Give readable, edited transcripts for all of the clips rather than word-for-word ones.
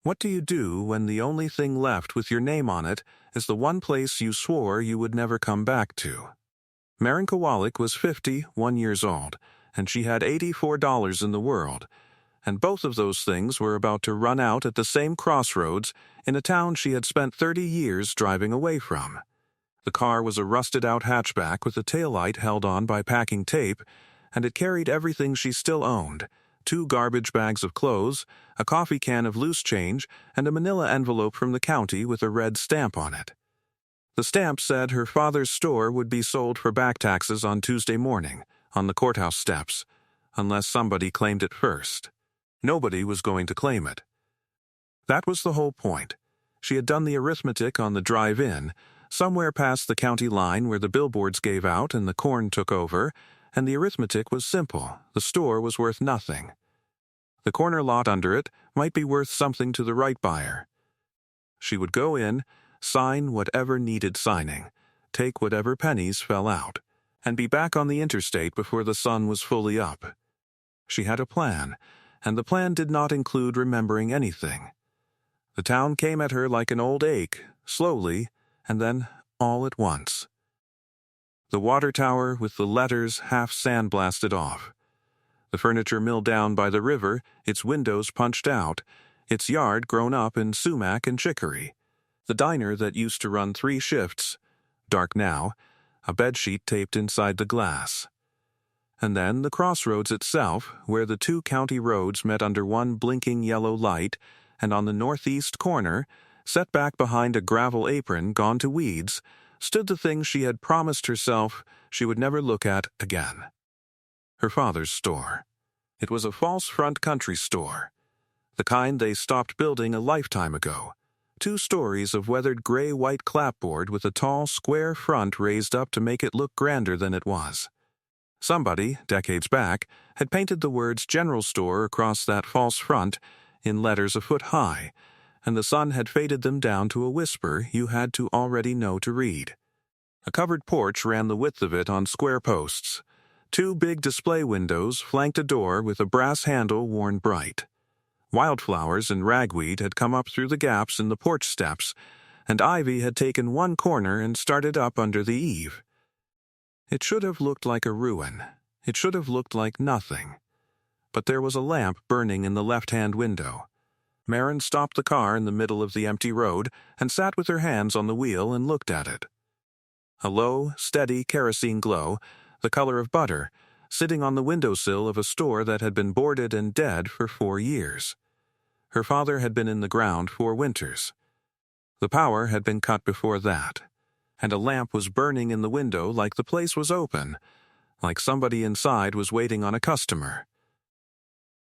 What do you do when the only thing left with your name on it is the one place you swore you would never come back to? Marin Kowalik was 51 years old, and she had $84 in the world, and both of those things were about to run out at the same crossroads in a town she had spent 30 years driving away from. The car was a rusted-out hatchback with a taillight held on by packing tape, and it carried everything she still owned: 2 garbage bags of clothes, a coffee can of loose change, and a manila envelope from the county with a red stamp on it. The stamp said her father's store would be sold for back taxes on Tuesday morning, on the courthouse steps, unless somebody claimed it first. Nobody was going to claim it. That was the whole point. She had done the arithmetic on the drive-in, somewhere past the county line where the billboards gave out and the corn took over, and the arithmetic was simple. The store was worth nothing. The corner lot under it might be worth something to the right buyer. She would go in, sign whatever needed signing, take whatever pennies fell out, and be back on the interstate before the sun was fully up. She had a plan, and the plan did not include remembering anything. The town came at her like an old ache, slowly, and then all at once. The water tower with the letters half sandblasted off. The furniture mill down by the river, its windows punched out, its yard grown up in sumac and chicory. The diner that used to run 3 shifts, dark now, a bedsheet taped inside the glass. And then the crossroads itself, where the 2 county roads met under one blinking yellow light, and on the northeast corner, set back behind a gravel apron gone to weeds, stood the thing she had promised herself she would never look at again. Her father's store. It was a false front country store, the kind they stopped building a lifetime ago. 2 stories of weathered gray-white clapboard with a tall, square front raised up to make it look grander than it was. Somebody, decades back, had painted the words General Store across that false front in letters a foot high, and the sun had faded them down to a whisper you had to already know to read. A covered porch ran the width of it on square posts. 2 big display windows flanked a door with a brass handle worn bright. Wildflowers and ragweed had come up through the gaps in the porch steps, and ivy had taken one corner and started up under the eave. It should have looked like a ruin. It should have looked like nothing. But there was a lamp burning in the left-hand window. Marin stopped the car in the middle of the empty road and sat with her hands on the wheel and looked at it. A low, steady kerosene glow, the color of butter, sitting on the windowsill of a store that had been boarded and dead for 4 years. Her father had been in the ground 4 winters. The power had been cut before that, and a lamp was burning in the window like the place was open, like somebody inside was waiting on a customer.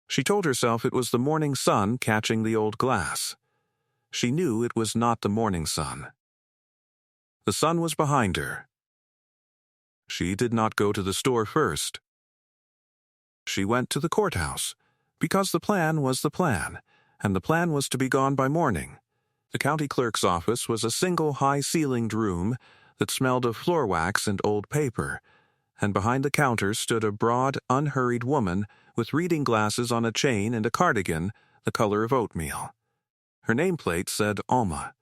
She told herself it was the morning sun catching the old glass. She knew it was not the morning sun. The sun was behind her. She did not go to the store first. She went to the courthouse, because the plan was the plan, and the plan was to be gone by morning. The county clerk's office was a single high-ceilinged room that smelled of floor wax and old paper, and behind the counter stood a broad, unhurried woman with reading glasses on a chain and a cardigan the color of oatmeal. Her nameplate said Alma.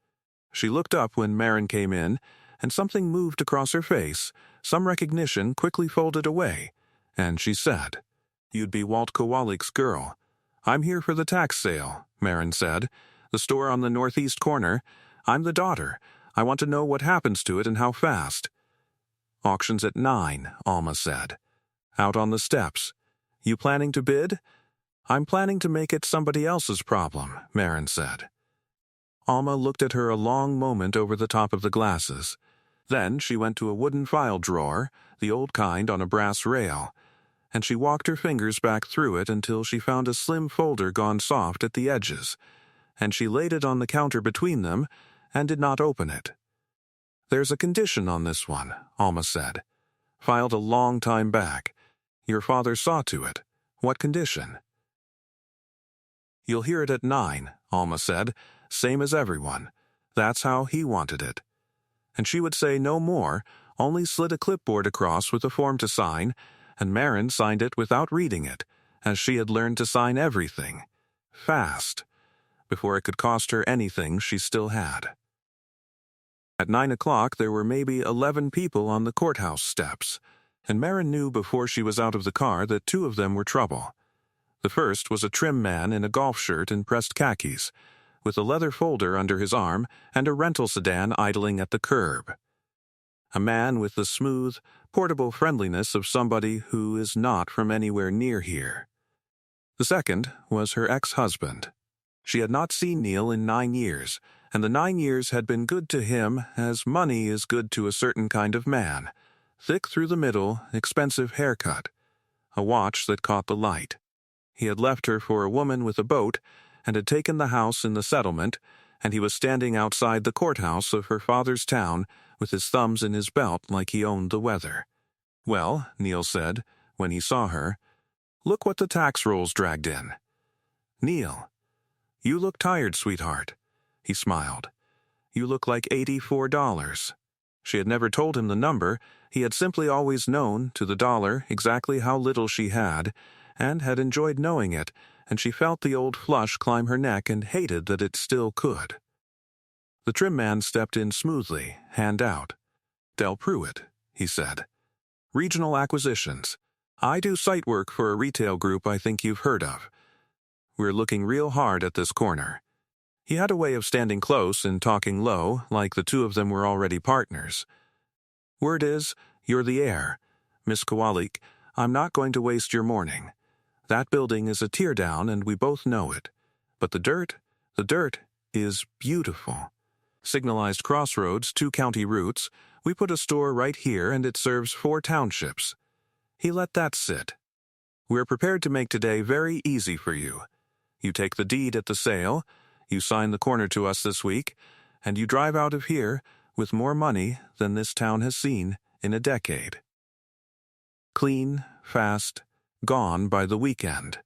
She looked up when Marin came in, and something moved across her face, some recognition quickly folded away, and she said, "You'd be Walt Kowalik's girl." "I'm here for the tax sale," Marin said. "The store on the northeast corner. I'm the daughter. I want to know what happens to it and how fast." "Auction's at 9, Alma said. "Out on the steps. You planning to bid?" "I'm planning to make it somebody else's problem," Marin said. Alma looked at her a long moment over the top of the glasses. Then she went to a wooden file drawer, the old kind on a brass rail, and she walked her fingers back through it until she found a slim folder gone soft at the edges, and she laid it on the counter between them and did not open it. "There's a condition on this one," Alma said. "Filed a long time back. Your father saw to it. What condition?" "You'll hear it at 9, Alma said, "same as everyone. That's how he wanted it." And she would say no more, only slid a clipboard across with a form to sign, and Marin signed it without reading it, as she had learned to sign everything. Fast. before it could cost her anything she still had. At 9 o'clock, there were maybe 11 people on the courthouse steps, and Marin knew before she was out of the car that 2 of them were trouble. The first was a trim man in a golf shirt and pressed khakis, with a leather folder under his arm and a rental sedan idling at the curb. A man with the smooth, portable friendliness of somebody who is not from anywhere near here. The second was her ex-husband. She had not seen Neil in 9 years, and the 9 years had been good to him as money is good to a certain kind of man. Thick through the middle, expensive haircut. A watch that caught the light. He had left her for a woman with a boat and had taken the house in the settlement, and he was standing outside the courthouse of her father's town with his thumbs in his belt like he owned the weather. "Well," Neil said, when he saw her, "look what the tax rolls dragged in." "Neil, you look tired, sweetheart." He smiled. "You look like $84. She had never told him the number. He had simply always known, to the dollar, exactly how little she had, and had enjoyed knowing it, and she felt the old flush climb her neck and hated that it still could. The trim man stepped in smoothly, hand out. "Del Pruitt," he said. "Regional Acquisitions. I do site work for a retail group I think you've heard of. We're looking real hard at this corner." He had a way of standing close and talking low, like the 2 of them were already partners. "Word is, you're the heir. Miss Kowalik, I'm not going to waste your morning. That building is a teardown and we both know it. But the dirt is beautiful. Signalized crossroads, 2 county routes. We put a store right here and it serves 4 townships." He let that sit. "We're prepared to make today very easy for you. You take the deed at the sale, you sign the corner to us this week, and you drive out of here with more money than this town has seen in a decade." Clean, fast, gone by the weekend.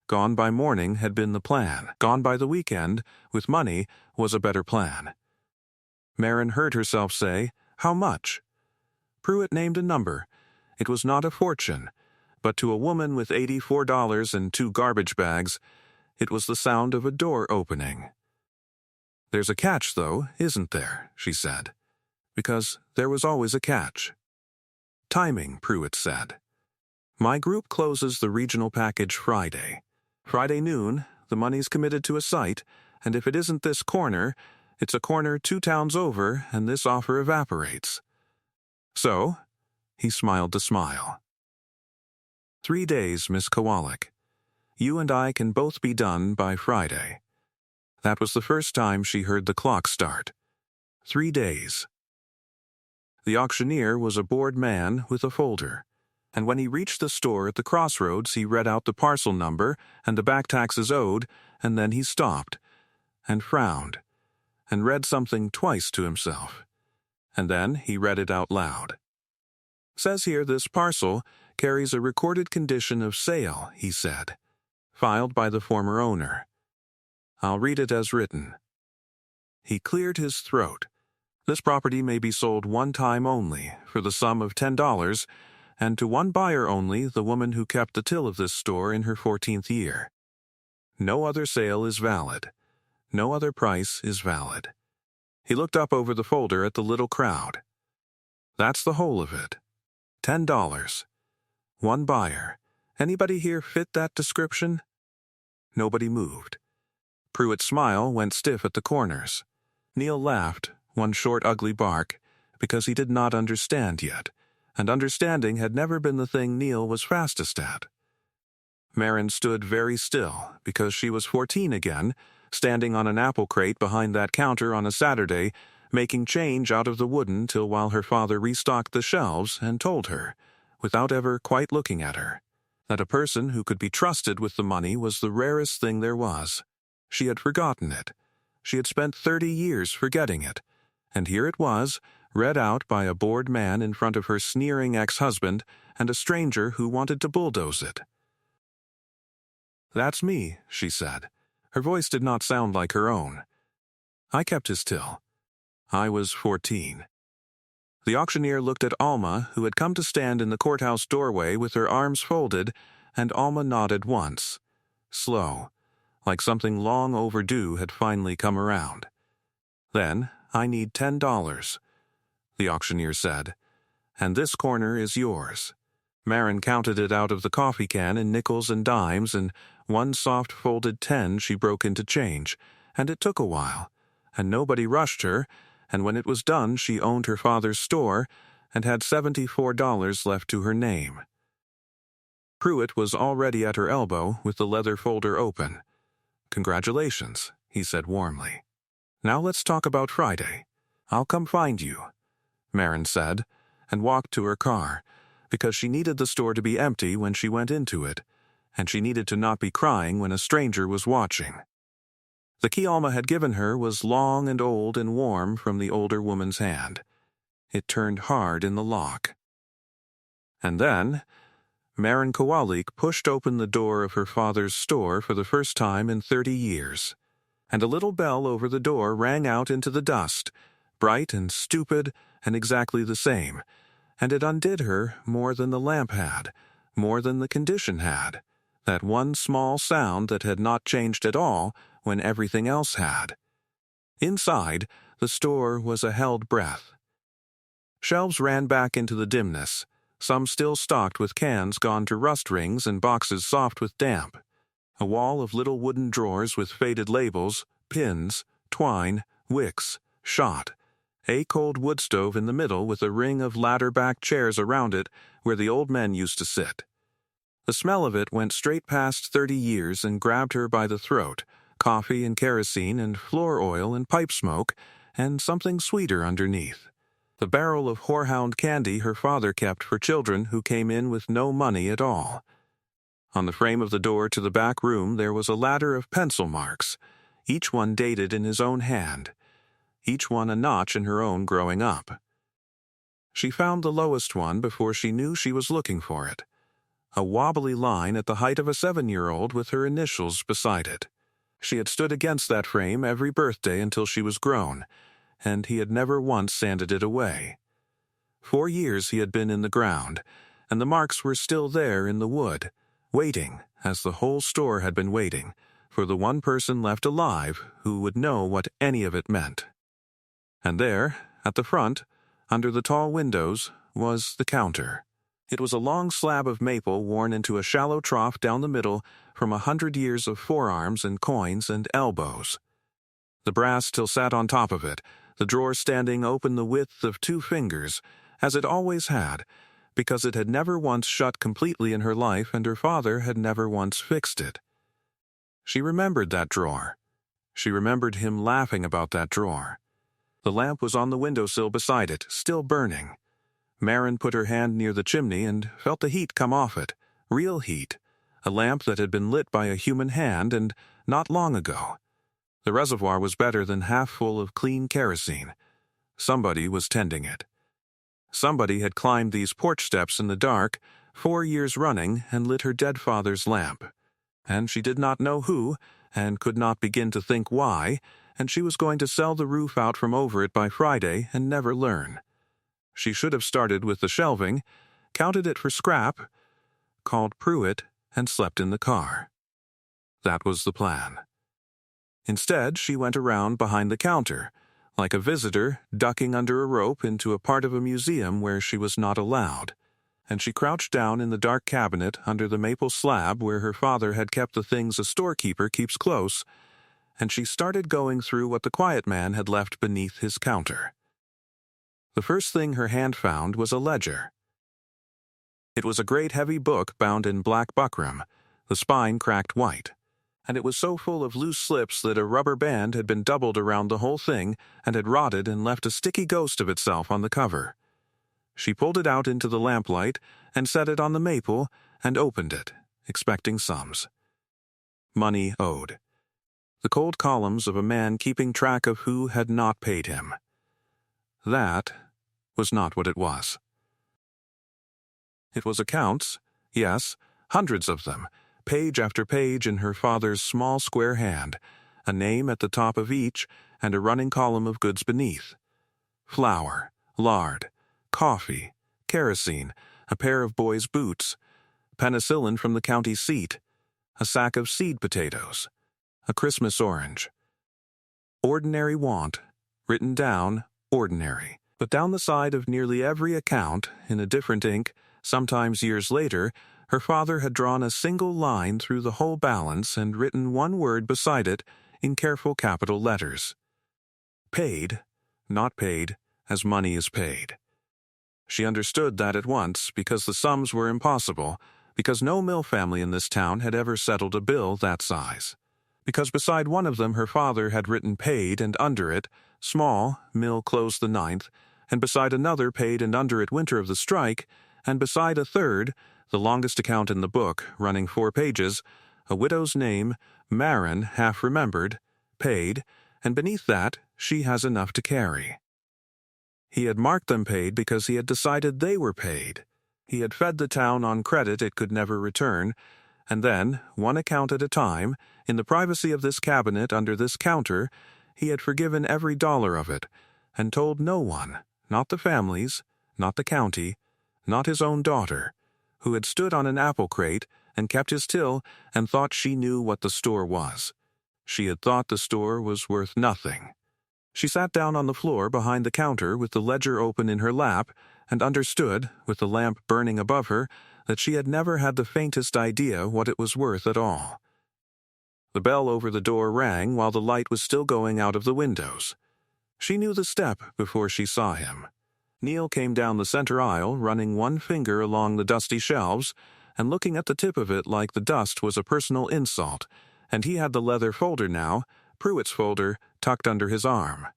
Gone by morning had been the plan. Gone by the weekend, with money, was a better plan. Marin heard herself say, "How much?" Pruitt named a number. It was not a fortune, but to a woman with $84 and 2 garbage bags, it was the sound of a door opening. "There's a catch, though, isn't there?" she said. Because there was always a catch. "Timing," Pruitt said. "My group closes the regional package Friday. Friday noon, the money's committed to a site, and if it isn't this corner, it's a corner 2 towns over, and this offer evaporates. So," he smiled to smile. "3 days, Miss Kowalik. You and I can both be done by Friday." That was the first time she heard the clock start. 3 days. The auctioneer was a bored man with a folder, and when he reached the store at the crossroads he read out the parcel number and the back taxes owed, and then he stopped, and frowned, and read something twice to himself, and then he read it out loud. "Says here this parcel carries a recorded condition of sale," he said, "filed by the former owner. I'll read it as written." He cleared his throat. "This property may be sold one time only, for the sum of $10, and to one buyer only, the woman who kept the till of this store in her 14th year. No other sale is valid. No other price is valid." He looked up over the folder at the little crowd. "That's the whole of it. $10. One buyer. Anybody here fit that description?" Nobody moved. Pruitt's smile went stiff at the corners. Neil laughed, one short ugly bark, because he did not understand yet, and understanding had never been the thing Neil was fastest at. Marin stood very still, because she was 14 again, standing on an apple crate behind that counter on a Saturday, making change out of the wooden till while her father restocked the shelves and told her, without ever quite looking at her, that a person who could be trusted with the money was the rarest thing there was. She had forgotten it. She had spent 30 years forgetting it, and here it was, read out by a bored man in front of her sneering ex-husband and a stranger who wanted to bulldoze it. "That's me," she said. Her voice did not sound like her own. "I kept his till. I was 14. The auctioneer looked at Alma, who had come to stand in the courthouse doorway with her arms folded, and Alma nodded once. Slow. like something long overdue had finally come around. "Then, I need $10, the auctioneer said, "and this corner is yours." Marin counted it out of the coffee can in nickels and dimes, and one soft folded 10 she broke into change, and it took a while, and nobody rushed her, and when it was done she owned her father's store and had $74 left to her name. Pruitt was already at her elbow with the leather folder open. "Congratulations," he said warmly. "Now let's talk about Friday. I'll come find you," Marin said, and walked to her car, because she needed the store to be empty when she went into it, and she needed to not be crying when a stranger was watching. The key Alma had given her was long and old and warm from the older woman's hand. It turned hard in the lock. And then, Marin Kowalik pushed open the door of her father's store for the first time in 30 years, and a little bell over the door rang out into the dust, bright and stupid and exactly the same, and it undid her more than the lamp had, more than the condition had, that one small sound that had not changed at all when everything else had. Inside, the store was a held breath. Shelves ran back into the dimness, some still stocked with cans gone to rust rings and boxes soft with damp. A wall of little wooden drawers with faded labels, pins, twine, wicks, shot. A cold wood stove in the middle with a ring of ladder-back chairs around it where the old men used to sit. The smell of it went straight past 30 years and grabbed her by the throat, coffee and kerosene and floor oil and pipe smoke, and something sweeter underneath. The barrel of horehound candy her father kept for children who came in with no money at all. On the frame of the door to the back room there was a ladder of pencil marks, each one dated in his own hand, each one a notch in her own growing up. She found the lowest one before she knew she was looking for it, a wobbly line at the height of a 7-year-old with her initials beside it. She had stood against that frame every birthday until she was grown, and he had never once sanded it away. 4 years he had been in the ground, and the marks were still there in the wood, waiting, as the whole store had been waiting, for the one person left alive who would know what any of it meant. And there, at the front, under the tall windows, was the counter. It was a long slab of maple worn into a shallow trough down the middle from 100 years of forearms and coins and elbows. The brass still sat on top of it, the drawer standing open the width of 2 fingers, as it always had, because it had never once shut completely in her life and her father had never once fixed it. She remembered that drawer. She remembered him laughing about that drawer. The lamp was on the windowsill beside it, still burning. Marin put her hand near the chimney and felt the heat come off it, real heat, a lamp that had been lit by a human hand and not long ago. The reservoir was better than half full of clean kerosene. Somebody was tending it. Somebody had climbed these porch steps in the dark, 4 years running, and lit her dead father's lamp. And she did not know who, and could not begin to think why, and she was going to sell the roof out from over it by Friday and never learn. She should have started with the shelving, counted it for scrap, called Pruitt, and slept in the car. That was the plan. Instead, she went around behind the counter, like a visitor ducking under a rope into a part of a museum where she was not allowed, and she crouched down in the dark cabinet under the maple slab where her father had kept the things a storekeeper keeps close, and she started going through what the quiet man had left beneath his counter. The first thing her hand found was a ledger. It was a great heavy book bound in black buckram, the spine cracked white, and it was so full of loose slips that a rubber band had been doubled around the whole thing and had rotted and left a sticky ghost of itself on the cover. She pulled it out into the lamplight and set it on the maple and opened it, expecting sums. Money owed. The cold columns of a man keeping track of who had not paid him. That was not what it was. It was accounts, yes, hundreds of them, page after page in her father's small square hand, a name at the top of each and a running column of goods beneath. Flour, lard, coffee, kerosene, a pair of boys' boots, penicillin from the county seat, a sack of seed potatoes, a Christmas orange. Ordinary want, written down, ordinary. But down the side of nearly every account, in a different ink, sometimes years later, her father had drawn a single line through the whole balance and written one word beside it in careful capital letters. Paid, not paid, as money is paid. She understood that at once because the sums were impossible, because no mill family in this town had ever settled a bill that size. Because beside one of them her father had written paid and under it, small, mill closed the 9th, and beside another paid and under it winter of the strike, and beside a third, the longest account in the book, running 4 pages, a widow's name, Marin, half remembered, paid, and beneath that, she has enough to carry. He had marked them paid because he had decided they were paid. He had fed the town on credit it could never return, and then, one account at a time, in the privacy of this cabinet under this counter, he had forgiven every dollar of it, and told no one, not the families, not the county, not his own daughter, who had stood on an apple crate and kept his till and thought she knew what the store was. She had thought the store was worth nothing. She sat down on the floor behind the counter with the ledger open in her lap and understood, with the lamp burning above her, that she had never had the faintest idea what it was worth at all. The bell over the door rang while the light was still going out of the windows. She knew the step before she saw him. Neil came down the center aisle, running one finger along the dusty shelves and looking at the tip of it like the dust was a personal insult, and he had the leather folder now, Pruitt's folder, tucked under his arm.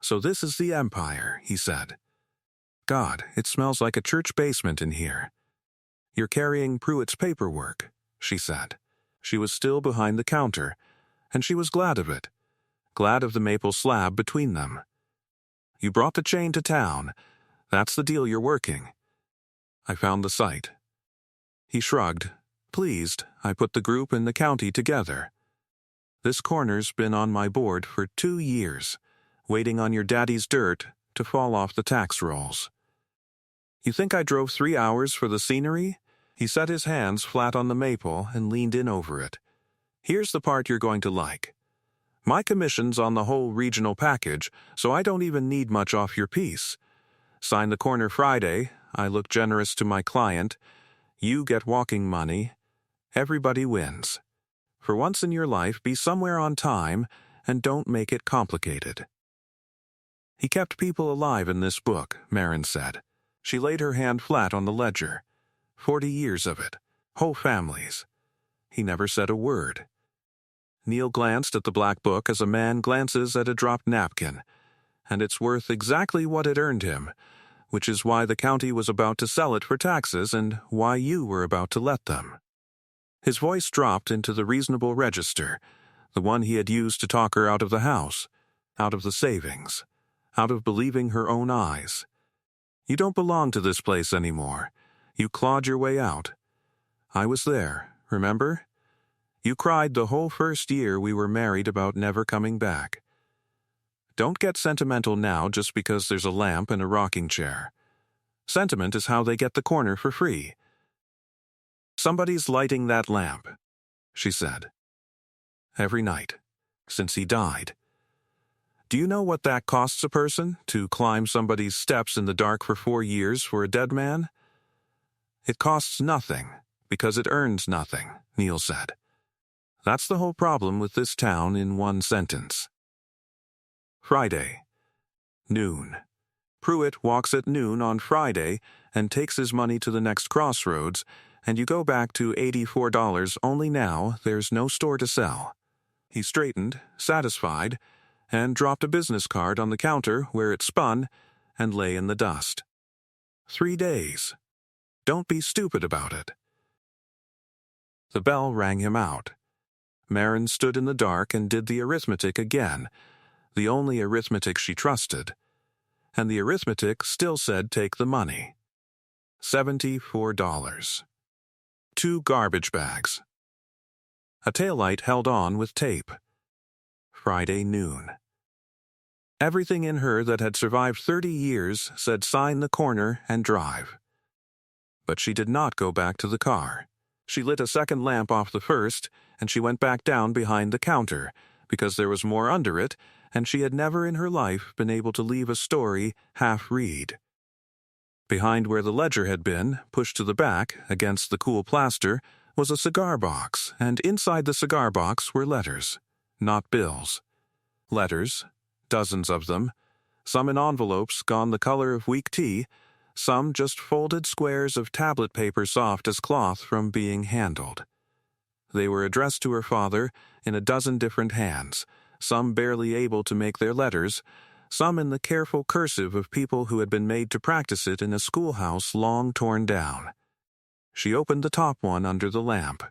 "So this is the Empire," he said. "God, it smells like a church basement in here." "You're carrying Pruitt's paperwork," she said. She was still behind the counter, and she was glad of it, glad of the maple slab between them. "You brought the chain to town. That's the deal you're working." "I found the site." He shrugged. "Pleased, I put the group and the county together. This corner's been on my board for 2 years, waiting on your daddy's dirt to fall off the tax rolls." "You think I drove 3 hours for the scenery?" He set his hands flat on the maple and leaned in over it. "Here's the part you're going to like. My commission's on the whole regional package, so I don't even need much off your piece. Sign the corner Friday, I look generous to my client, you get walking money, everybody wins. For once in your life, be somewhere on time, and don't make it complicated." He kept people alive in this book, Marin said. She laid her hand flat on the ledger. 40 years of it. Whole families. He never said a word. Neil glanced at the black book as a man glances at a dropped napkin, and it's worth exactly what it earned him, which is why the county was about to sell it for taxes and why you were about to let them. His voice dropped into the reasonable register, the one he had used to talk her out of the house, out of the savings, out of believing her own eyes. "You don't belong to this place anymore. You clawed your way out. I was there, remember? You cried the whole first year we were married about never coming back. Don't get sentimental now just because there's a lamp and a rocking chair. Sentiment is how they get the corner for free." "Somebody's lighting that lamp," she said. "Every night, since he died. Do you know what that costs a person, to climb somebody's steps in the dark for 4 years for a dead man?" "It costs nothing, because it earns nothing," Neil said. "That's the whole problem with this town in one sentence." Friday, noon. Pruitt walks at noon on Friday and takes his money to the next crossroads, and you go back to $84, only now there's no store to sell. He straightened, satisfied, and dropped a business card on the counter where it spun and lay in the dust. 3 days. Don't be stupid about it. The bell rang him out. Marin stood in the dark and did the arithmetic again, the only arithmetic she trusted. And the arithmetic still said take the money. $74. 2 garbage bags. A taillight held on with tape. Friday noon. Everything in her that had survived 30 years said sign the corner and drive. But she did not go back to the car. She lit a second lamp off the first, and she went back down behind the counter, because there was more under it, and she had never in her life been able to leave a story half-read. Behind where the ledger had been, pushed to the back, against the cool plaster, was a cigar box, and inside the cigar box were letters, not bills. Letters, dozens of them, some in envelopes gone the color of weak tea, some just folded squares of tablet paper soft as cloth from being handled. They were addressed to her father in a dozen different hands, some barely able to make their letters, some in the careful cursive of people who had been made to practice it in a schoolhouse long torn down. She opened the top one under the lamp.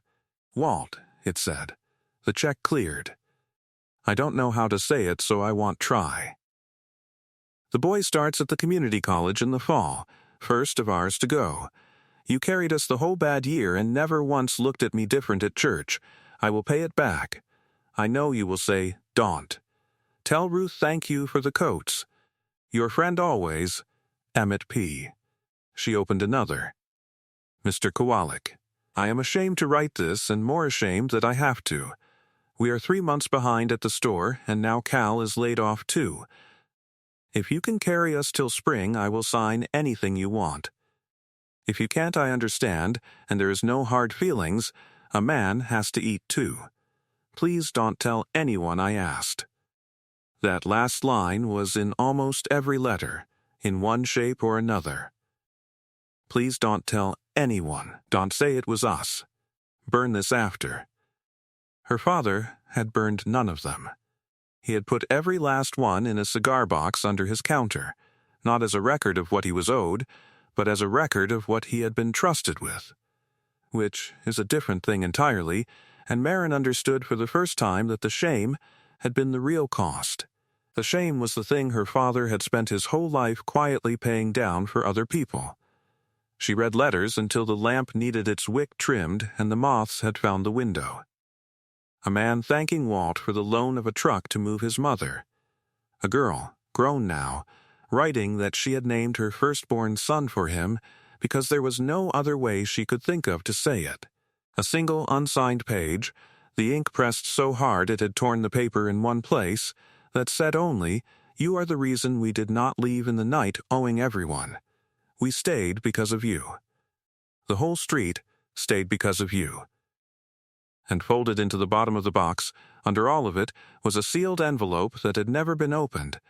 "Walt," it said. "The check cleared. I don't know how to say it, so I won't try. The boy starts at the community college in the fall, first of ours to go. You carried us the whole bad year and never once looked at me different at church. I will pay it back. I know you will say, don't. Tell Ruth thank you for the coats. Your friend always, Emmett P." She opened another. "Mr. Kowalik, I am ashamed to write this and more ashamed that I have to. We are 3 months behind at the store, and now Cal is laid off too. If you can carry us till spring, I will sign anything you want. If you can't, I understand, and there is no hard feelings. A man has to eat too. Please don't tell anyone I asked." That last line was in almost every letter, in one shape or another. Please don't tell anyone. Don't say it was us. Burn this after. Her father had burned none of them. He had put every last one in a cigar box under his counter, not as a record of what he was owed, but as a record of what he had been trusted with. Which is a different thing entirely, and Marin understood for the first time that the shame had been the real cost. The shame was the thing her father had spent his whole life quietly paying down for other people. She read letters until the lamp needed its wick trimmed and the moths had found the window. A man thanking Walt for the loan of a truck to move his mother. A girl, grown now, writing that she had named her firstborn son for him because there was no other way she could think of to say it. A single unsigned page, the ink pressed so hard it had torn the paper in one place, that said only, "You are the reason we did not leave in the night owing everyone. We stayed because of you. The whole street stayed because of you." And folded into the bottom of the box, under all of it, was a sealed envelope that had never been opened,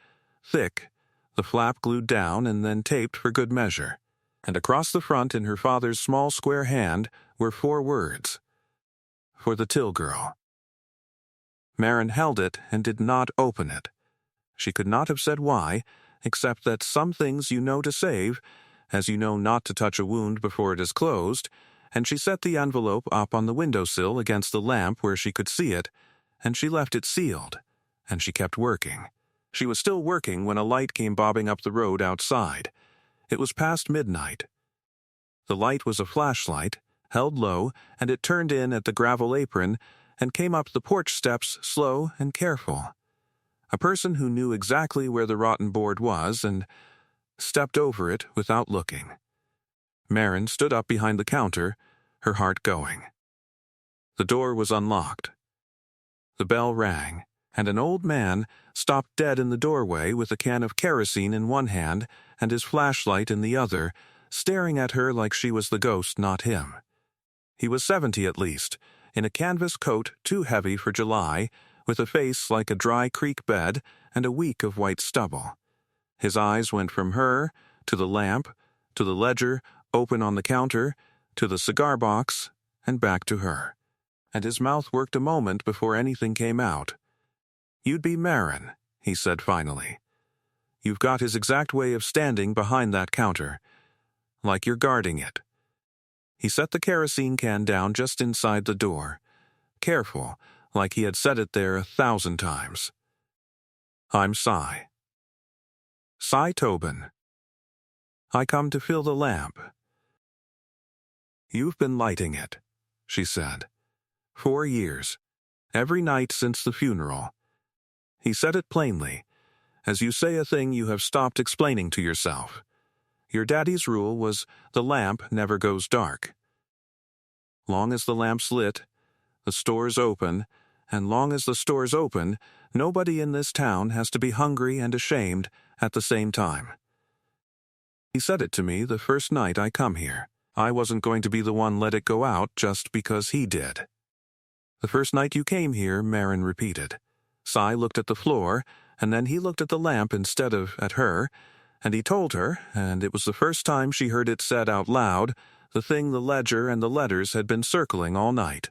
thick, the flap glued down and then taped for good measure. And across the front in her father's small square hand were 4 words. For the Till girl. Marin held it and did not open it. She could not have said why, except that some things you know to save, as you know not to touch a wound before it is closed, and she set the envelope up on the windowsill against the lamp where she could see it, and she left it sealed, and she kept working. She was still working when a light came bobbing up the road outside. It was past midnight. The light was a flashlight, held low, and it turned in at the gravel apron and came up the porch steps slow and careful. A person who knew exactly where the rotten board was and stepped over it without looking. Marin stood up behind the counter, her heart going. The door was unlocked. The bell rang, and an old man stopped dead in the doorway with a can of kerosene in one hand and his flashlight in the other, staring at her like she was the ghost, not him. He was 70 at least, in a canvas coat too heavy for July, with a face like a dry creek bed and a week of white stubble. His eyes went from her, to the lamp, to the ledger, open on the counter, to the cigar box, and back to her. And his mouth worked a moment before anything came out. "You'd be Marin," he said finally. "You've got his exact way of standing behind that counter, like you're guarding it." He set the kerosene can down just inside the door, careful, like he had set it there 1,000 times. "I'm Cy. Cy Tobin. I come to fill the lamp." "You've been lighting it," she said. 4 years. Every night since the funeral." He said it plainly. As you say a thing you have stopped explaining to yourself. Your daddy's rule was the lamp never goes dark. Long as the lamp's lit, the store's open, and long as the store's open, nobody in this town has to be hungry and ashamed at the same time. He said it to me the first night I come here. I wasn't going to be the one let it go out just because he did. The first night you came here, Marin repeated. Cy looked at the floor, and then he looked at the lamp instead of at her, and he told her, and it was the first time she heard it said out loud, the thing the ledger and the letters had been circling all night.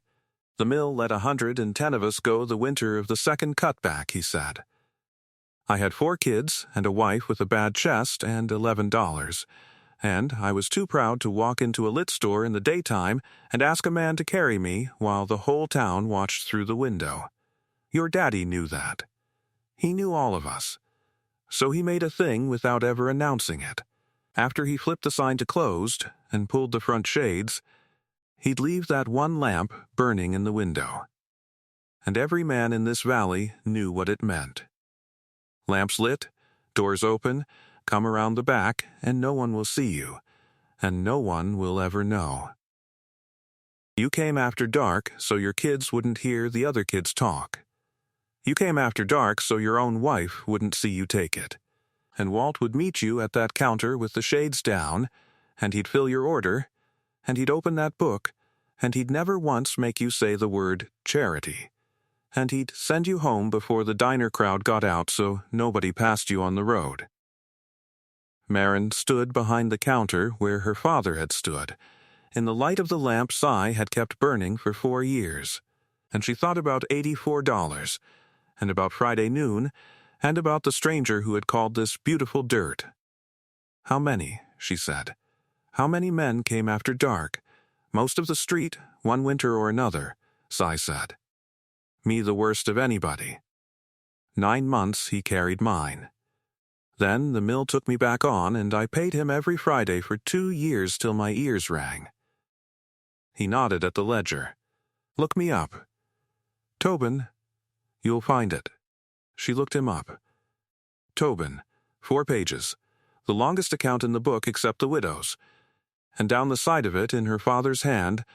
The mill let 110 of us go the winter of the second cutback, he said. I had 4 kids and a wife with a bad chest and $11, and I was too proud to walk into a lit store in the daytime and ask a man to carry me while the whole town watched through the window. Your daddy knew that. He knew all of us. So he made a thing without ever announcing it. After he flipped the sign to closed and pulled the front shades, he'd leave that one lamp burning in the window. And every man in this valley knew what it meant. Lamps lit, doors open, come around the back, and no one will see you, and no one will ever know. You came after dark so your kids wouldn't hear the other kids talk. You came after dark so your own wife wouldn't see you take it. And Walt would meet you at that counter with the shades down, and he'd fill your order, and he'd open that book, and he'd never once make you say the word charity. And he'd send you home before the diner crowd got out so nobody passed you on the road. Marin stood behind the counter where her father had stood, in the light of the lamp Cy had kept burning for 4 years, and she thought about $84, and about Friday noon, and about the stranger who had called this beautiful dirt. How many, she said. How many men came after dark? Most of the street, one winter or another, Cy said. Me the worst of anybody. 9 months he carried mine. Then the mill took me back on, and I paid him every Friday for 2 years till my ears rang. He nodded at the ledger. Look me up. Tobin, you'll find it. She looked him up. Tobin, 4 pages, the longest account in the book except the widow's, and down the side of it, in her father's hand,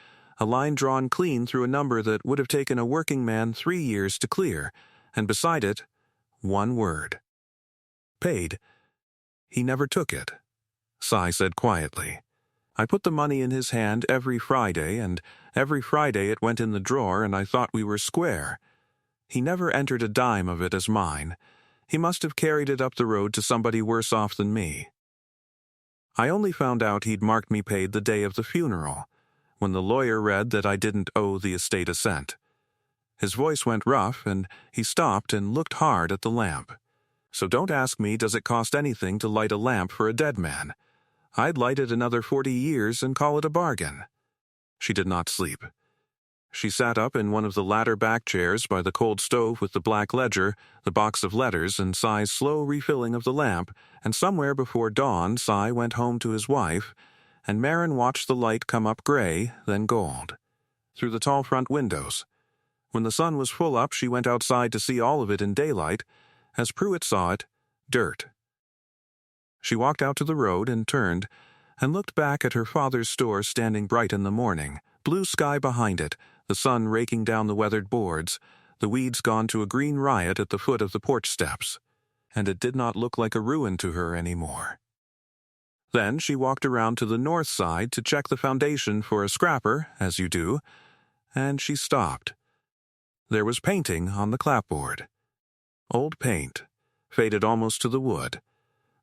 a line drawn clean through a number that would have taken a working man 3 years to clear, and beside it, 1 word. Paid. He never took it, Cy said quietly. I put the money in his hand every Friday, and every Friday it went in the drawer, and I thought we were square. He never entered a dime of it as mine. He must have carried it up the road to somebody worse off than me. I only found out he'd marked me paid the day of the funeral, when the lawyer read that I didn't owe the estate a cent. His voice went rough, and he stopped and looked hard at the lamp. So don't ask me, does it cost anything to light a lamp for a dead man? I'd light it another 40 years and call it a bargain. She did not sleep. She sat up in one of the ladder back chairs by the cold stove with the black ledger, the box of letters, and Cy's slow refilling of the lamp, and somewhere before dawn Cy went home to his wife, and Marin watched the light come up gray, then gold, through the tall front windows. When the sun was full up, she went outside to see all of it in daylight. As Pruitt saw it, dirt. She walked out to the road and turned, and looked back at her father's store standing bright in the morning, blue sky behind it, the sun raking down the weathered boards, the weeds gone to a green riot at the foot of the porch steps, and it did not look like a ruin to her anymore. Then she walked around to the north side to check the foundation for a scrapper, as you do, and she stopped. There was painting on the clapboard. Old paint, faded almost to the wood.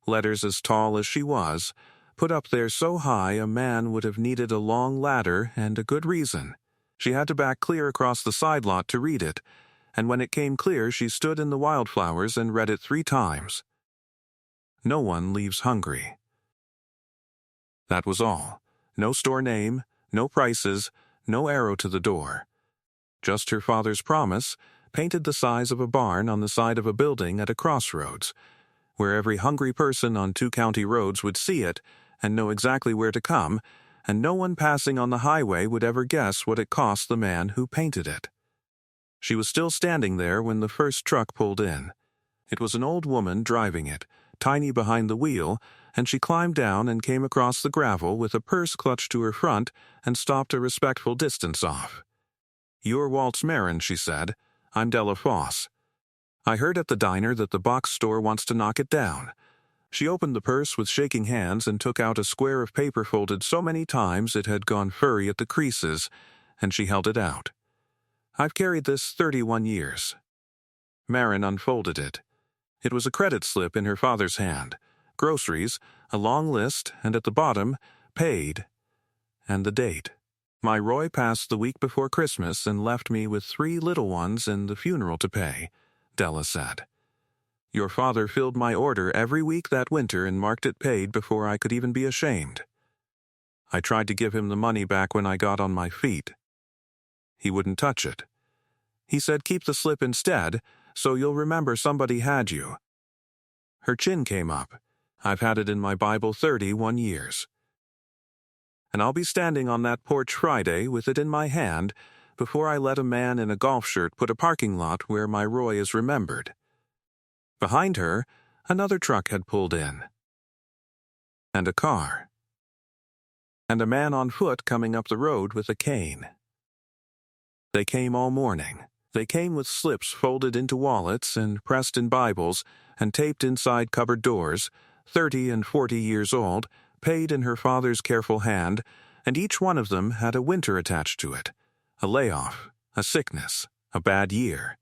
Letters as tall as she was, put up there so high a man would have needed a long ladder, and a good reason. She had to back clear across the side lot to read it, and when it came clear she stood in the wildflowers and read it 3 times. No one leaves hungry. That was all. No store name, no prices, no arrow to the door. Just her father's promise, painted the size of a barn on the side of a building at a crossroads, where every hungry person on 2 county roads would see it and know exactly where to come, and no one passing on the highway would ever guess what it cost the man who painted it. She was still standing there when the first truck pulled in. It was an old woman driving it, tiny behind the wheel, and she climbed down and came across the gravel with a purse clutched to her front and stopped a respectful distance off. "You're Waltz Marin," she said. "I'm Della Foss. I heard at the diner that the box store wants to knock it down." She opened the purse with shaking hands and took out a square of paper folded so many times it had gone furry at the creases, and she held it out. "I've carried this 31 years. Marin unfolded it. It was a credit slip in her father's hand. Groceries, a long list, and at the bottom, paid, and the date. "My Roy passed the week before Christmas and left me with 3 little ones and the funeral to pay," Della said. "Your father filled my order every week that winter and marked it paid before I could even be ashamed. I tried to give him the money back when I got on my feet. He wouldn't touch it. He said keep the slip instead, so you'll remember somebody had you." Her chin came up. "I've had it in my Bible 31 years. And I'll be standing on that porch Friday with it in my hand before I let a man in a golf shirt put a parking lot where my Roy is remembered." Behind her, another truck had pulled in. And a car. And a man on foot coming up the road with a cane. They came all morning. They came with slips folded into wallets and pressed in Bibles and taped inside cupboard doors, 30 and 40 years old, paid in her father's careful hand, and each one of them had a winter attached to it, a layoff, a sickness, a bad year.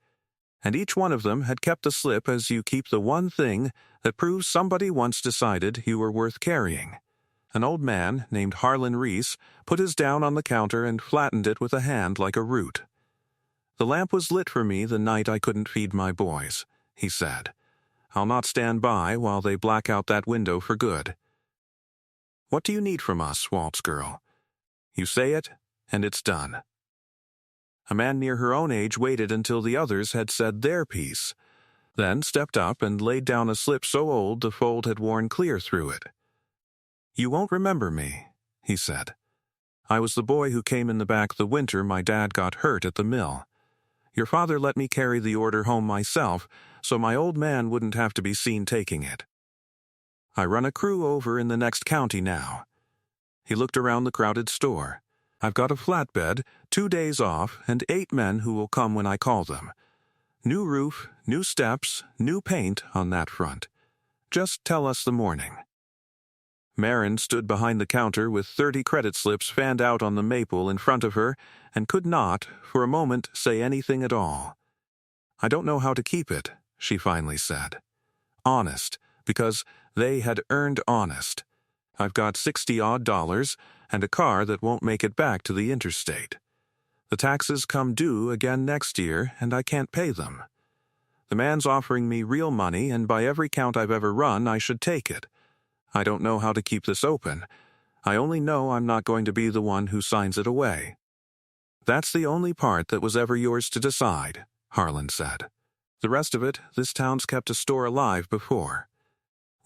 And each one of them had kept the slip as you keep the one thing that proves somebody once decided you were worth carrying. An old man named Harlan Reese put his down on the counter and flattened it with a hand like a root. "The lamp was lit for me the night I couldn't feed my boys," he said. "I'll not stand by while they black out that window for good. What do you need from us, Waltz girl? You say it, and it's done." A man near her own age waited until the others had said their piece, then stepped up and laid down a slip so old the fold had worn clear through it. "You won't remember me," he said. "I was the boy who came in the back the winter my dad got hurt at the mill. Your father let me carry the order home myself, so my old man wouldn't have to be seen taking it. I run a crew over in the next county now." He looked around the crowded store. "I've got a flatbed, 2 days off, and 8 men who will come when I call them. New roof, new steps, new paint on that front. Just tell us the morning." Marin stood behind the counter with 30 credit slips fanned out on the maple in front of her and could not, for a moment, say anything at all. "I don't know how to keep it," she finally said. "Honest, because they had earned honest. I've got $60-odd and a car that won't make it back to the interstate. The taxes come due again next year, and I can't pay them. The man's offering me real money, and by every count I've ever run, I should take it. I don't know how to keep this open. I only know I'm not going to be the one who signs it away." "That's the only part that was ever yours to decide," Harlan said. "The rest of it, this town's kept a store alive before.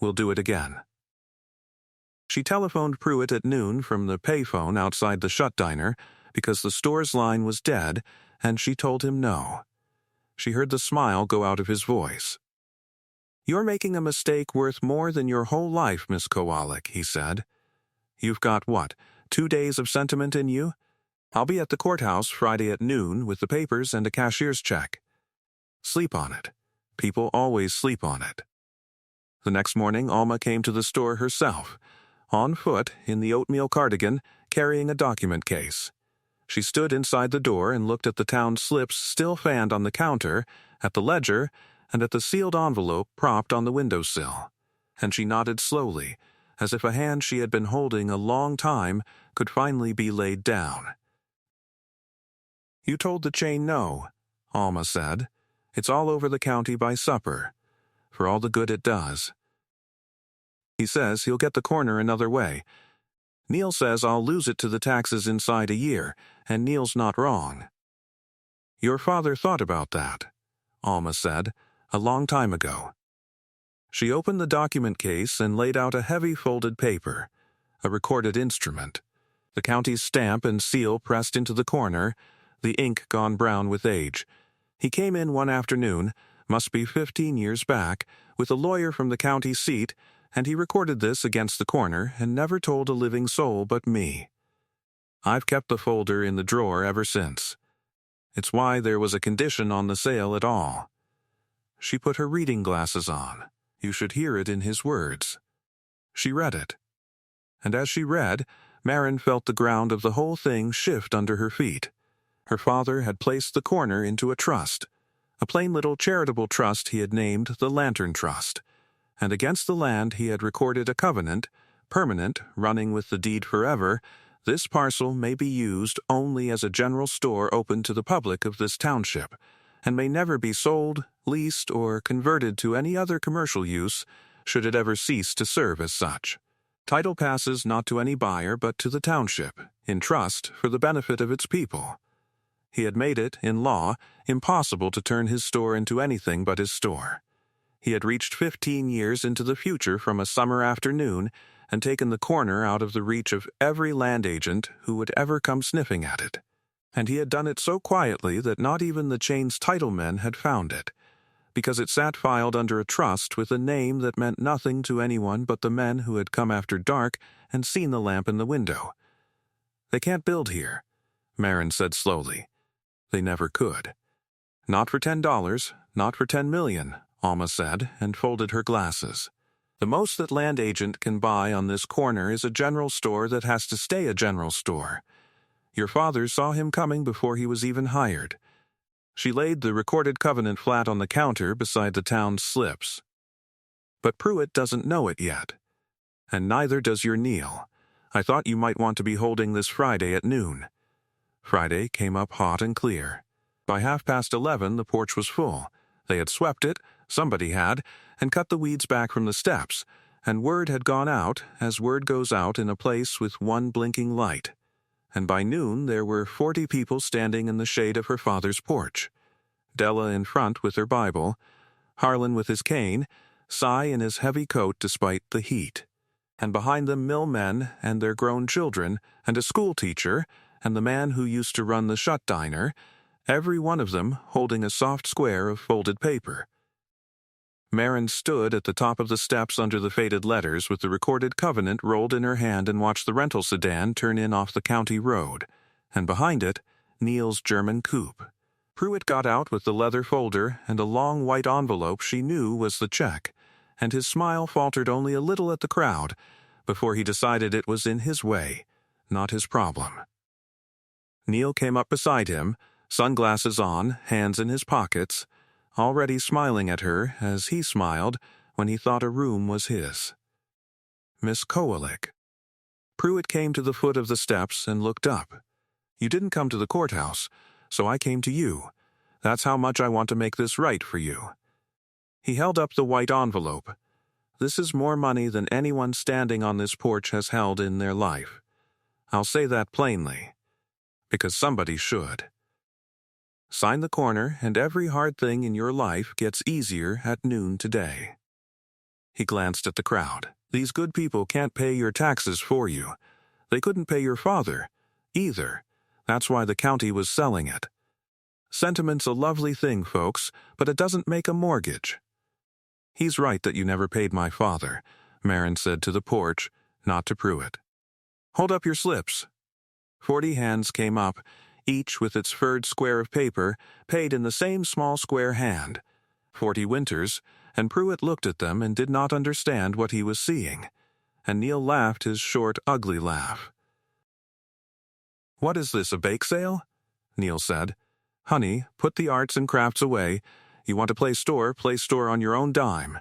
We'll do it again." She telephoned Pruitt at noon from the payphone outside the shut diner because the store's line was dead, and she told him no. She heard the smile go out of his voice. "You're making a mistake worth more than your whole life, Miss Kowalik," he said. "You've got, 2 days of sentiment in you? I'll be at the courthouse Friday at noon with the papers and a cashier's check. Sleep on it. People always sleep on it." The next morning, Alma came to the store herself, on foot, in the oatmeal cardigan, carrying a document case. She stood inside the door and looked at the town slips still fanned on the counter, at the ledger, and at the sealed envelope propped on the windowsill. And she nodded slowly, as if a hand she had been holding a long time could finally be laid down. "You told the chain no," Alma said. "It's all over the county by supper, for all the good it does. He says he'll get the corner another way. Neil says I'll lose it to the taxes inside a year, and Neil's not wrong." "Your father thought about that," Alma said, "a long time ago." She opened the document case and laid out a heavy folded paper, a recorded instrument, the county's stamp and seal pressed into the corner, the ink gone brown with age. He came in one afternoon, must be 15 years back, with a lawyer from the county seat, and he recorded this against the corner and never told a living soul but me. I've kept the folder in the drawer ever since. It's why there was a condition on the sale at all." She put her reading glasses on. You should hear it in his words. She read it. And as she read, Marin felt the ground of the whole thing shift under her feet. Her father had placed the corner into a trust, a plain little charitable trust he had named the Lantern Trust, and against the land he had recorded a covenant, permanent, running with the deed forever. This parcel may be used only as a general store open to the public of this township, and may never be sold, leased, or converted to any other commercial use, should it ever cease to serve as such. Title passes not to any buyer but to the township, in trust for the benefit of its people. He had made it, in law, impossible to turn his store into anything but his store. He had reached 15 years into the future from a summer afternoon and taken the corner out of the reach of every land agent who would ever come sniffing at it. And he had done it so quietly that not even the chain's title men had found it, because it sat filed under a trust with a name that meant nothing to anyone but the men who had come after dark and seen the lamp in the window. "They can't build here," Marin said slowly. "They never could. Not for $10, not for 10 million, Alma said, and folded her glasses. "The most that land agent can buy on this corner is a general store that has to stay a general store. Your father saw him coming before he was even hired." She laid the recorded covenant flat on the counter beside the town's slips. "But Pruitt doesn't know it yet. And neither does your Neil. I thought you might want to be holding this Friday at noon." Friday came up hot and clear. By 11:30, the porch was full. They had swept it, somebody had, and cut the weeds back from the steps, and word had gone out, as word goes out in a place with one blinking light. And by noon there were 40 people standing in the shade of her father's porch. Della in front with her Bible, Harlan with his cane, Cy in his heavy coat despite the heat. And behind them mill men and their grown children, and a school teacher, and the man who used to run the shut diner, every one of them holding a soft square of folded paper. Marin stood at the top of the steps under the faded letters with the recorded covenant rolled in her hand and watched the rental sedan turn in off the county road, and behind it, Neil's German coupe. Pruitt got out with the leather folder and a long white envelope she knew was the check, and his smile faltered only a little at the crowd before he decided it was in his way, not his problem. Neil came up beside him, sunglasses on, hands in his pockets, already smiling at her as he smiled when he thought a room was his. "Miss Kowalik." Pruitt came to the foot of the steps and looked up. "You didn't come to the courthouse, so I came to you. That's how much I want to make this right for you." He held up the white envelope. "This is more money than anyone standing on this porch has held in their life. I'll say that plainly, because somebody should. Sign the corner, and every hard thing in your life gets easier at noon today." He glanced at the crowd. "These good people can't pay your taxes for you. They couldn't pay your father, either. That's why the county was selling it. Sentiment's a lovely thing, folks, but it doesn't make a mortgage." "He's right that you never paid my father," Marin said to the porch, not to Pruitt. "Hold up your slips." 40 hands came up, each with its furred square of paper, paid in the same small square hand. 40 winters, and Pruitt looked at them and did not understand what he was seeing. And Neil laughed his short, ugly laugh. "What is this, a bake sale?" Neil said. "Honey, put the arts and crafts away. You want to play store on your own dime.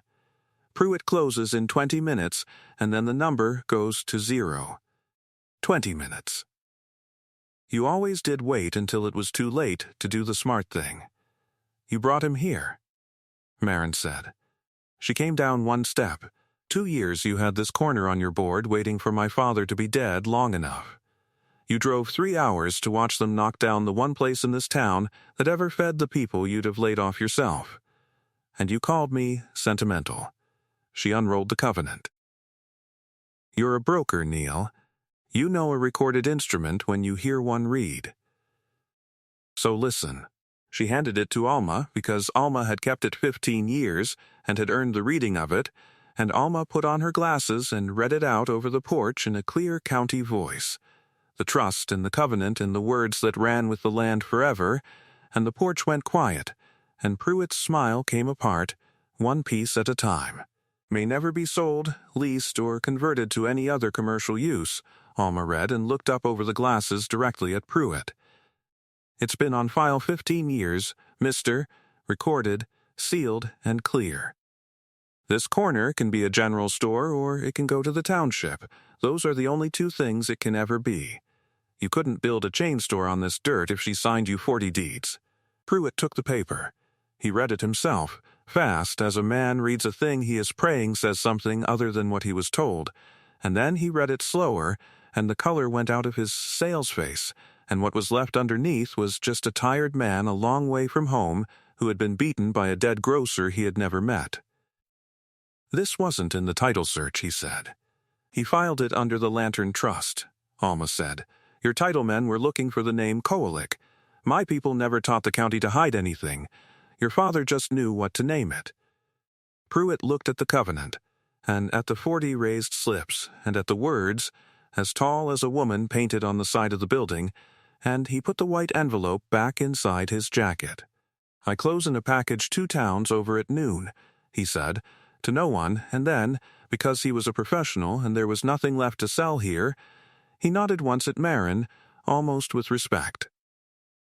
Pruitt closes in 20 minutes, and then the number goes to 0. 20 minutes. You always did wait until it was too late to do the smart thing. You brought him here," Marin said. She came down one step. 2 years you had this corner on your board waiting for my father to be dead long enough. You drove 3 hours to watch them knock down the one place in this town that ever fed the people you'd have laid off yourself. And you called me sentimental." She unrolled the covenant. "You're a broker, Neil. You know a recorded instrument when you hear one read. So listen." She handed it to Alma because Alma had kept it 15 years and had earned the reading of it, and Alma put on her glasses and read it out over the porch in a clear county voice. The trust and the covenant and the words that ran with the land forever, and the porch went quiet, and Pruitt's smile came apart, one piece at a time. May never be sold, leased, or converted to any other commercial use, Alma read and looked up over the glasses directly at Pruitt. It's been on file 15 years, Mr., recorded, sealed, and clear. This corner can be a general store or it can go to the township. Those are the only two things it can ever be. You couldn't build a chain store on this dirt if she signed you 40 deeds. Pruitt took the paper. He read it himself, fast as a man reads a thing he is praying says something other than what he was told, and then he read it slower, and the color went out of his sales face, and what was left underneath was just a tired man a long way from home who had been beaten by a dead grocer he had never met. This wasn't in the title search, he said. He filed it under the Lantern Trust, Alma said. Your title men were looking for the name Kowalik. My people never taught the county to hide anything. Your father just knew what to name it. Pruitt looked at the covenant, and at the 40 raised slips, and at the words, as tall as a woman painted on the side of the building, and he put the white envelope back inside his jacket. I close in a package 2 towns over at noon, he said, to no one, and then, because he was a professional and there was nothing left to sell here, he nodded once at Marin, almost with respect.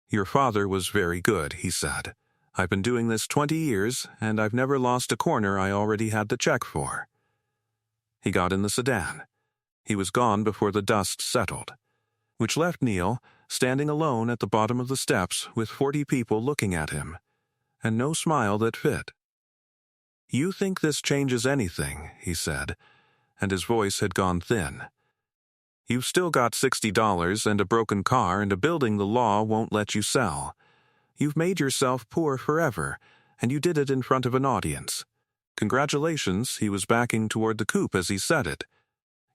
Your father was very good, he said. I've been doing this 20 years, and I've never lost a corner I already had the check for. He got in the sedan. He was gone before the dust settled, which left Neil standing alone at the bottom of the steps with 40 people looking at him, and no smile that fit. You think this changes anything, he said, and his voice had gone thin. You've still got $60 and a broken car and a building the law won't let you sell. You've made yourself poor forever, and you did it in front of an audience. Congratulations, he was backing toward the coupe as he said it.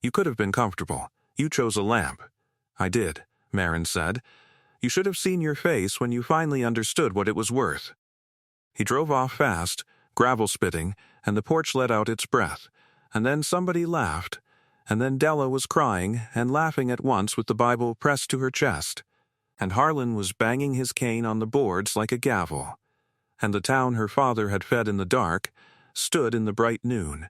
You could have been comfortable. You chose a lamp. I did, Marin said. You should have seen your face when you finally understood what it was worth. He drove off fast, gravel spitting, and the porch let out its breath, and then somebody laughed, and then Della was crying and laughing at once with the Bible pressed to her chest, and Harlan was banging his cane on the boards like a gavel, and the town her father had fed in the dark stood in the bright noon,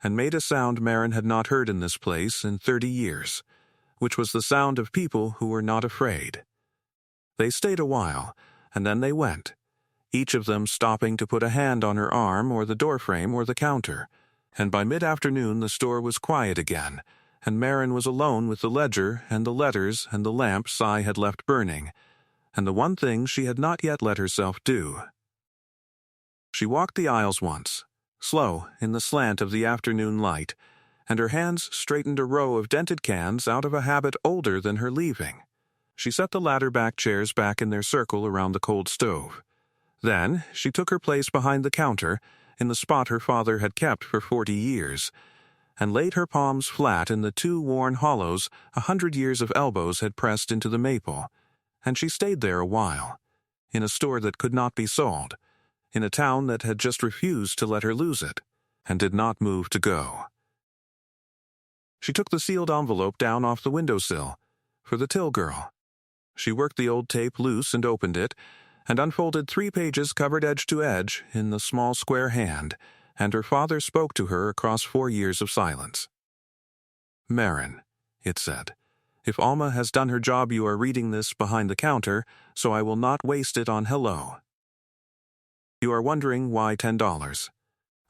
and made a sound Marin had not heard in this place in 30 years, which was the sound of people who were not afraid. They stayed a while, and then they went, each of them stopping to put a hand on her arm or the doorframe or the counter, and by mid-afternoon the store was quiet again, and Marin was alone with the ledger and the letters and the lamp Cy had left burning, and the one thing she had not yet let herself do. She walked the aisles once, slow in the slant of the afternoon light, and her hands straightened a row of dented cans out of a habit older than her leaving. She set the ladder-back chairs back in their circle around the cold stove. Then she took her place behind the counter, in the spot her father had kept for 40 years, and laid her palms flat in the 2 worn hollows 100 years of elbows had pressed into the maple, and she stayed there a while, in a store that could not be sold, in a town that had just refused to let her lose it, and did not move to go. She took the sealed envelope down off the windowsill, for the till girl. She worked the old tape loose and opened it, and unfolded 3 pages covered edge to edge in the small square hand, and her father spoke to her across 4 years of silence. Marin, it said, if Alma has done her job you are reading this behind the counter, so I will not waste it on hello. You are wondering why $10.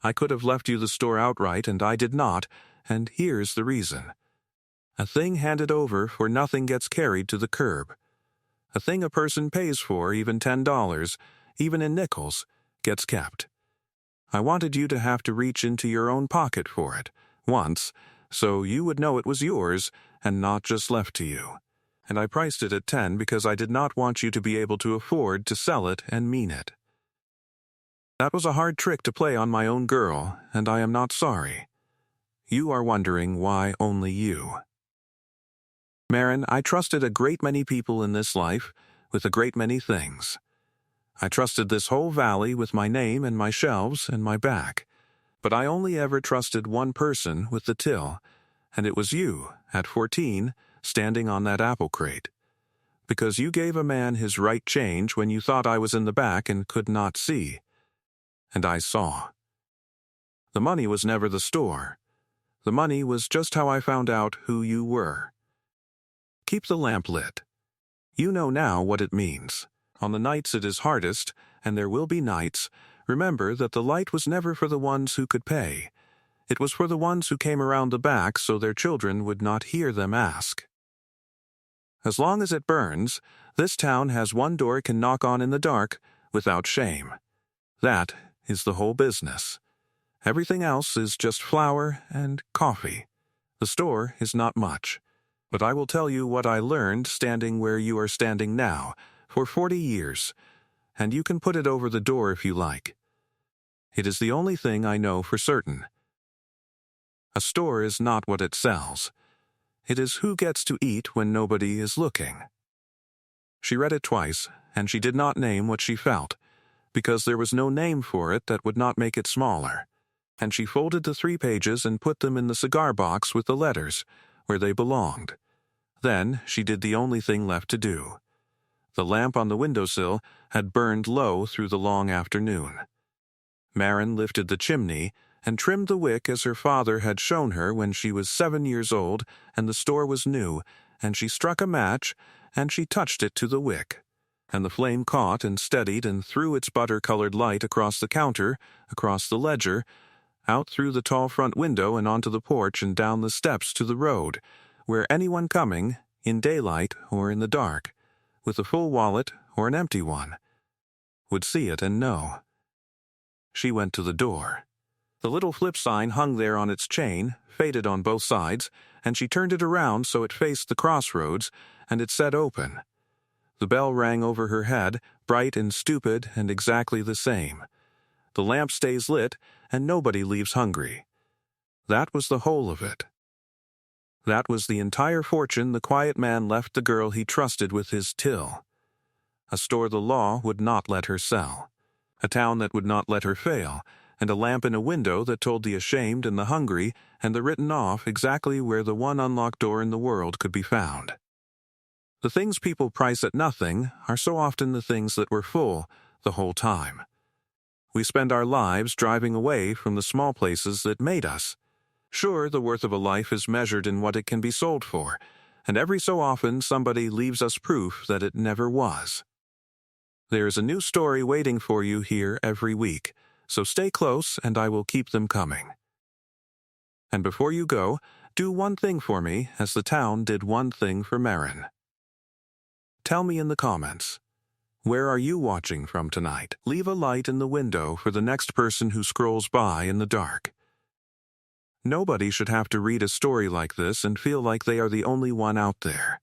I could have left you the store outright and I did not, and here's the reason. A thing handed over for nothing gets carried to the curb. A thing a person pays for, even $10, even in nickels, gets kept. I wanted you to have to reach into your own pocket for it, once, so you would know it was yours and not just left to you. And I priced it at $10 because I did not want you to be able to afford to sell it and mean it. That was a hard trick to play on my own girl, and I am not sorry. You are wondering why only you. Marin, I trusted a great many people in this life with a great many things. I trusted this whole valley with my name and my shelves and my back. But I only ever trusted one person with the till, and it was you, at 14, standing on that apple crate. Because you gave a man his right change when you thought I was in the back and could not see. And I saw. The money was never the store. The money was just how I found out who you were. Keep the lamp lit. You know now what it means. On the nights it is hardest, and there will be nights, remember that the light was never for the ones who could pay. It was for the ones who came around the back so their children would not hear them ask. As long as it burns, this town has one door it can knock on in the dark without shame. That is the whole business. Everything else is just flour and coffee. The store is not much. But I will tell you what I learned standing where you are standing now, for 40 years, and you can put it over the door if you like. It is the only thing I know for certain. A store is not what it sells. It is who gets to eat when nobody is looking. She read it twice, and she did not name what she felt, because there was no name for it that would not make it smaller. And she folded the 3 pages and put them in the cigar box with the letters, where they belonged. Then she did the only thing left to do. The lamp on the windowsill had burned low through the long afternoon. Marin lifted the chimney and trimmed the wick as her father had shown her when she was 7 years old and the store was new, and she struck a match and she touched it to the wick. And the flame caught and steadied and threw its butter-colored light across the counter, across the ledger, out through the tall front window and onto the porch and down the steps to the road, where anyone coming, in daylight or in the dark, with a full wallet or an empty one, would see it and know. She went to the door. The little flip sign hung there on its chain, faded on both sides, and she turned it around so it faced the crossroads, and it said open. The bell rang over her head, bright and stupid and exactly the same. The lamp stays lit, and nobody leaves hungry. That was the whole of it. That was the entire fortune the quiet man left the girl he trusted with his till. A store the law would not let her sell. A town that would not let her fail, and a lamp in a window that told the ashamed and the hungry and the written off exactly where the one unlocked door in the world could be found. The things people price at nothing are so often the things that were full the whole time. We spend our lives driving away from the small places that made us. Sure, the worth of a life is measured in what it can be sold for, and every so often somebody leaves us proof that it never was. There is a new story waiting for you here every week, so stay close and I will keep them coming. And before you go, do one thing for me as the town did one thing for Marin. Tell me in the comments. Where are you watching from tonight? Leave a light in the window for the next person who scrolls by in the dark. Nobody should have to read a story like this and feel like they are the only one out there.